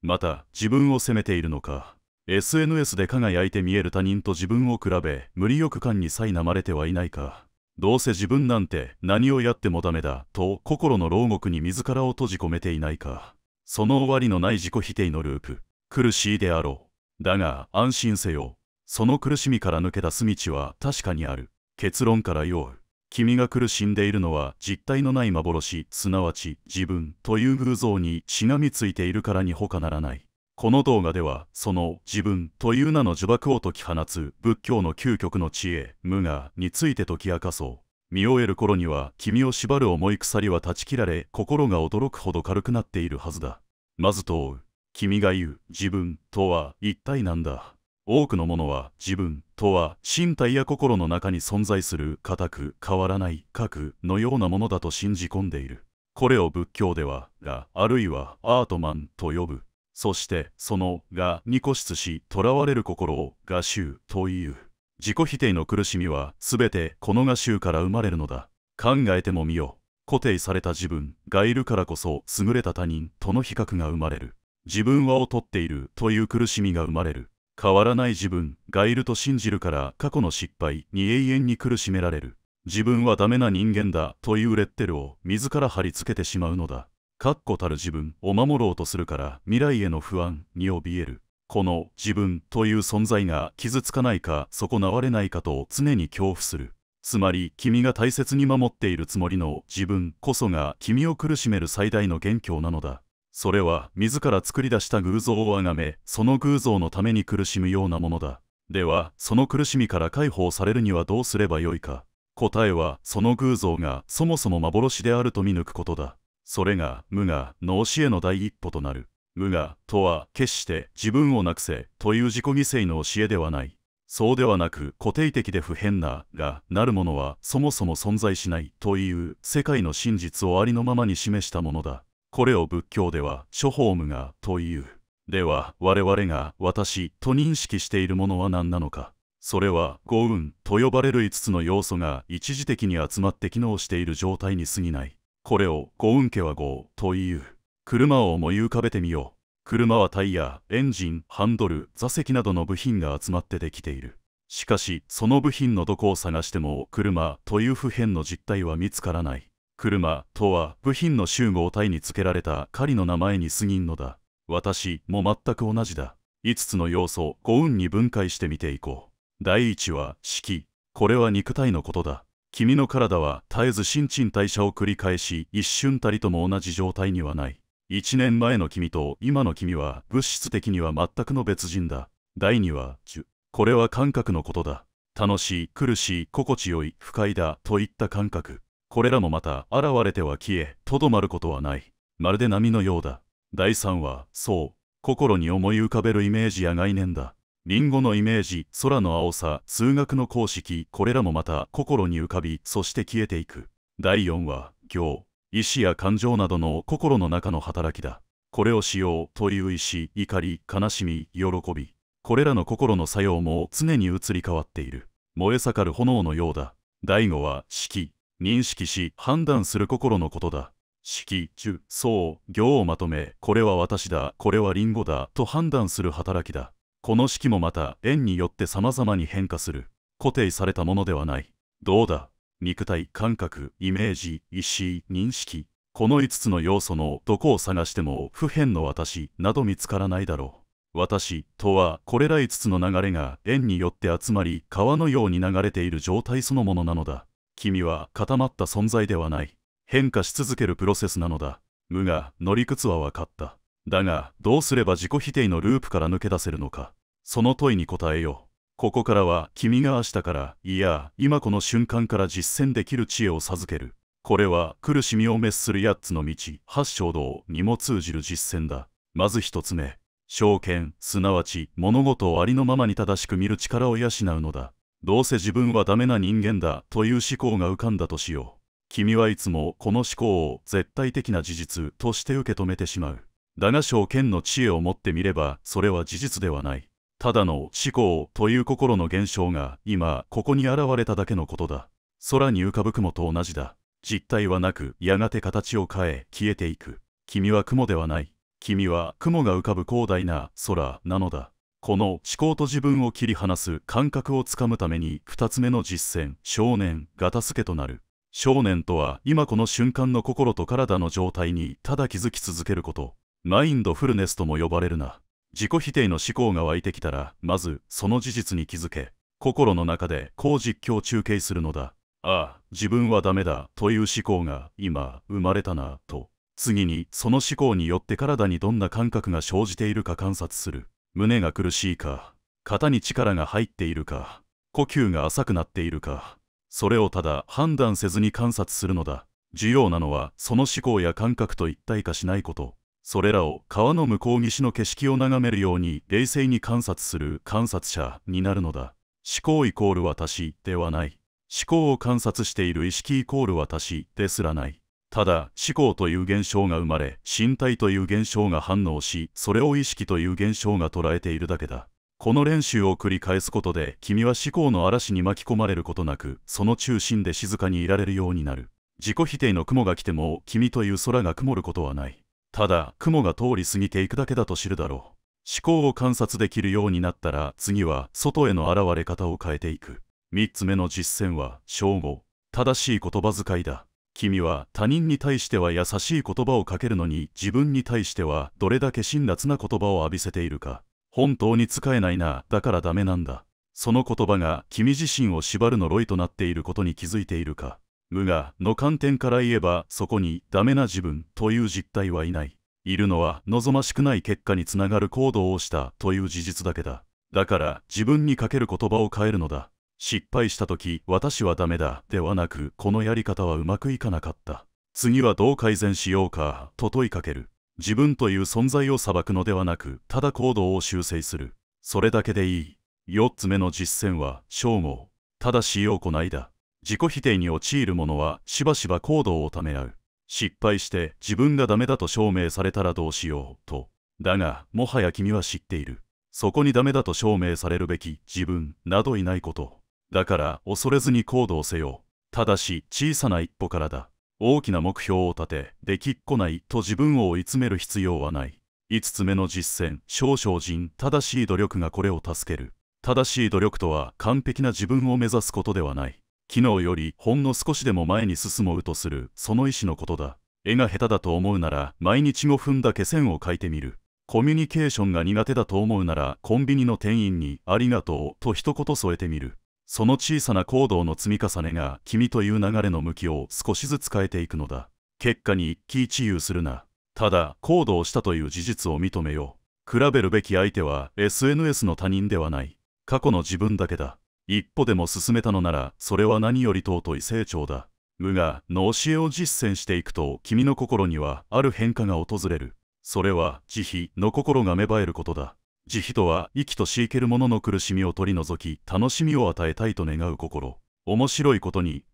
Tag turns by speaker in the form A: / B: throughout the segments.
A: また自分を責めているのか。 SNS で輝いて見える他人と自分を比べ無力感に苛まれてはいないか。どうせ自分なんて何をやってもダメだと心の牢獄に自らを閉じ込めていないか。その終わりのない自己否定のループ、苦しいであろう。だが安心せよ。その苦しみから抜け出す道は確かにある。結論から言おう。君が苦しんでいるのは実体のない幻、すなわち自分という偶像にしがみついているからに他ならない。この動画ではその自分という名の呪縛を解き放つ仏教の究極の知恵、無我について解き明かそう。見終える頃には君を縛る重い鎖は断ち切られ、心が驚くほど軽くなっているはずだ。まず問う。君が言う自分とは一体何だ。多くのものは自分とは身体や心の中に存在する固く変わらない核のようなものだと信じ込んでいる。これを仏教では我あるいはアートマンと呼ぶ。そしてその我に固執し囚われる心を我執という。自己否定の苦しみは全てこの我執から生まれるのだ。考えてもみよう。固定された自分がいるからこそ優れた他人との比較が生まれる。自分は劣っているという苦しみが生まれる。変わらない自分がいると信じるから過去の失敗に永遠に苦しめられる。自分はダメな人間だというレッテルを自ら貼り付けてしまうのだ。確固たる自分を守ろうとするから未来への不安に怯える。この自分という存在が傷つかないか損なわれないかと常に恐怖する。つまり君が大切に守っているつもりの自分こそが君を苦しめる最大の元凶なのだ。それは自ら作り出した偶像を崇め、その偶像のために苦しむようなものだ。ではその苦しみから解放されるにはどうすればよいか。答えはその偶像がそもそも幻であると見抜くことだ。それが無我の教えの第一歩となる。無我とは決して自分をなくせという自己犠牲の教えではない。そうではなく固定的で不変な我なるものはそもそも存在しないという世界の真実をありのままに示したものだ。これを仏教では諸法無我という。では我々が私と認識しているものは何なのか。それは五運と呼ばれる5つの要素が一時的に集まって機能している状態に過ぎない。これを五運家は五という。車を思い浮かべてみよう。車はタイヤ、エンジン、ハンドル、座席などの部品が集まってできている。しかしその部品のどこを探しても車という普遍の実体は見つからない。車とは部品の集合体に付けられた仮の名前に過ぎんのだ。私も全く同じだ。5つの要素五運に分解してみていこう。第1は色。これは肉体のことだ。君の体は絶えず新陳代謝を繰り返し一瞬たりとも同じ状態にはない。1年前の君と今の君は物質的には全くの別人だ。第2は受。これは感覚のことだ。楽しい、苦しい、心地よい、不快だといった感覚。これらもまた現れては消え、とどまることはない。まるで波のようだ。第3はそう。心に思い浮かべるイメージや概念だ。リンゴのイメージ、空の青さ、数学の公式、これらもまた心に浮かび、そして消えていく。第4は行。意志や感情などの心の中の働きだ。これをしようという意志、怒り、悲しみ、喜び。これらの心の作用も常に移り変わっている。燃え盛る炎のようだ。第5は識。認識し判断する心のことだ。識、受、想、行をまとめ、これは私だ、これはリンゴだと判断する働きだ。この識もまた縁によって様々に変化する。固定されたものではない。どうだ。肉体、感覚、イメージ、意識、認識。この5つの要素のどこを探しても不変の私など見つからないだろう。私とはこれら5つの流れが縁によって集まり川のように流れている状態そのものなのだ。君は固まった存在ではない。変化し続けるプロセスなのだ。無我の理屈は分かった。だがどうすれば自己否定のループから抜け出せるのか。その問いに答えよう。ここからは君が明日から、いや今この瞬間から実践できる知恵を授ける。これは苦しみを滅する8つの道、8衝動にも通じる実践だ。まず1つ目。正見、すなわち物事をありのままに正しく見る力を養うのだ。どうせ自分はダメな人間だという思考が浮かんだとしよう。君はいつもこの思考を絶対的な事実として受け止めてしまう。だが正見の知恵を持ってみればそれは事実ではない。ただの思考という心の現象が今ここに現れただけのことだ。空に浮かぶ雲と同じだ。実体はなくやがて形を変え消えていく。君は雲ではない。君は雲が浮かぶ広大な空なのだ。この思考と自分を切り離す感覚をつかむために2つ目の実践、少年が助けとなる。少年とは今この瞬間の心と体の状態にただ気づき続けること。マインドフルネスとも呼ばれるな。自己否定の思考が湧いてきたら、まずその事実に気づけ、心の中でこう実況中継するのだ。ああ、自分はダメだという思考が今生まれたなと。次にその思考によって体にどんな感覚が生じているか観察する。胸が苦しいか、肩に力が入っているか、呼吸が浅くなっているか、それをただ判断せずに観察するのだ。重要なのはその思考や感覚と一体化しないこと。それらを川の向こう岸の景色を眺めるように冷静に観察する観察者になるのだ。思考イコール私ではない。思考を観察している意識イコール私ですらない。ただ思考という現象が生まれ、身体という現象が反応し、それを意識という現象が捉えているだけだ。この練習を繰り返すことで、君は思考の嵐に巻き込まれることなく、その中心で静かにいられるようになる。自己否定の雲が来ても、君という空が曇ることはない。ただ雲が通り過ぎていくだけだと知るだろう。思考を観察できるようになったら、次は外への現れ方を変えていく。3つ目の実践は正語、正しい言葉遣いだ。君は他人に対しては優しい言葉をかけるのに、自分に対してはどれだけ辛辣な言葉を浴びせているか。本当に使えないな、だからダメなんだ。その言葉が君自身を縛る呪いとなっていることに気づいているか。無我の観点から言えば、そこにダメな自分という実態はいない。いるのは望ましくない結果につながる行動をしたという事実だけだ。だから自分にかける言葉を変えるのだ。失敗した時、私はダメだではなく、このやり方はうまくいかなかった。次はどう改善しようかと問いかける。自分という存在を裁くのではなく、ただ行動を修正する。それだけでいい。4つ目の実践は正語、正しい行いだ。自己否定に陥る者はしばしば行動をためらう。失敗して自分がダメだと証明されたらどうしようと。だがもはや君は知っている。そこにダメだと証明されるべき自分などいないこと。だから恐れずに行動せよ。ただし小さな一歩からだ。大きな目標を立て、できっこないと自分を追い詰める必要はない。5つ目の実践、少々人、正しい努力がこれを助ける。正しい努力とは完璧な自分を目指すことではない。昨日よりほんの少しでも前に進もうとする、その意志のことだ。絵が下手だと思うなら、毎日5分だけ線を描いてみる。コミュニケーションが苦手だと思うなら、コンビニの店員にありがとうと一言添えてみる。その小さな行動の積み重ねが君という流れの向きを少しずつ変えていくのだ。結果に一喜一憂するな。ただ行動したという事実を認めよう。比べるべき相手は SNS の他人ではない。過去の自分だけだ。一歩でも進めたのなら、それは何より尊い成長だ。無我の教えを実践していくと、君の心にはある変化が訪れる。それは慈悲の心が芽生えることだ。慈悲とは生きとし生ける者の苦しみを取り除き、楽しみを与えたいと願う心。面白いことに、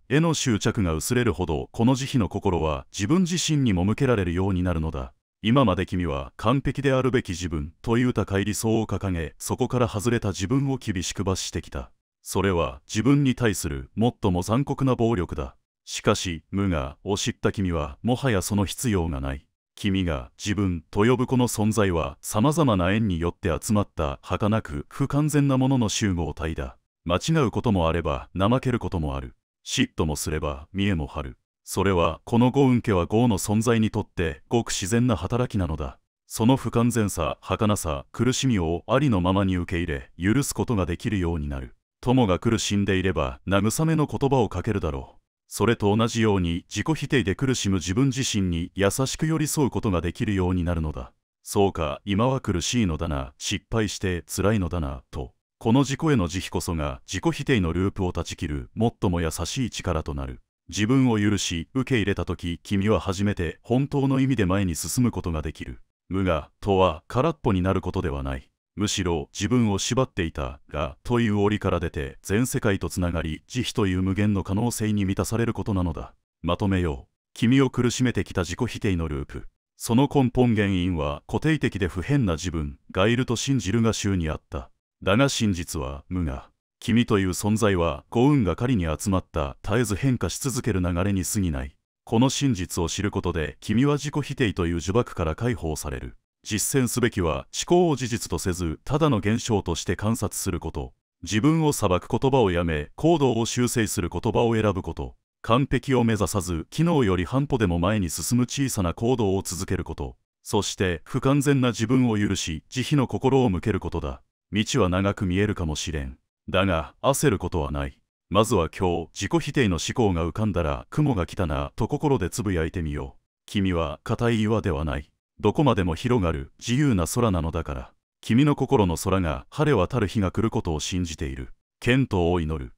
A: 絵の執着が薄れるほど、この慈悲の心は自分自身にも向けられるようになるのだ。今まで君は完璧であるべき自分という高い理想を掲げ、そこから外れた自分を厳しく罰してきた。それは自分に対する最も残酷な暴力だ。しかし、無我を知った君はもはやその必要がない。君が自分と呼ぶこの存在は様々な縁によって集まった儚く不完全なものの集合体だ。間違うこともあれば怠けることもある。嫉妬もすれば見栄も張る。それはこの豪運家は豪の存在にとってごく自然な働きなのだ。その不完全さ、儚さ、苦しみをありのままに受け入れ、許すことができるようになる。友が苦しんでいれば慰めの言葉をかけるだろう。それと同じように自己否定で苦しむ自分自身に優しく寄り添うことができるようになるのだ。そうか、今は苦しいのだな、失敗して辛いのだな、と。この自己への慈悲こそが自己否定のループを断ち切る最も優しい力となる。自分を許し受け入れたとき、君は初めて本当の意味で前に進むことができる。無我とは空っぽになることではない。むしろ自分を縛っていた我という檻から出て全世界とつながり、慈悲という無限の可能性に満たされることなのだ。まとめよう。君を苦しめてきた自己否定のループ。その根本原因は固定的で不変な自分がいると信じるが衆にあった。だが真実は無我。君という存在は幸運が狩りに集まった絶えず変化し続ける流れに過ぎない。この真実を知ることで君は自己否定という呪縛から解放される。実践すべきは思考を事実とせずただの現象として観察すること。自分を裁く言葉をやめ行動を修正する言葉を選ぶこと。完璧を目指さず機能より半歩でも前に進む小さな行動を続けること。そして不完全な自分を許し慈悲の心を向けることだ。道は長く見えるかもしれん。だが焦ることはない。まずは今日自己否定の思考が浮かんだら雲が来たなと心でつぶやいてみよう。君は固い岩ではない。どこまでも広がる自由な空なのだから。君の心の空が晴れ渡る日が来ることを信じている。健闘を祈る。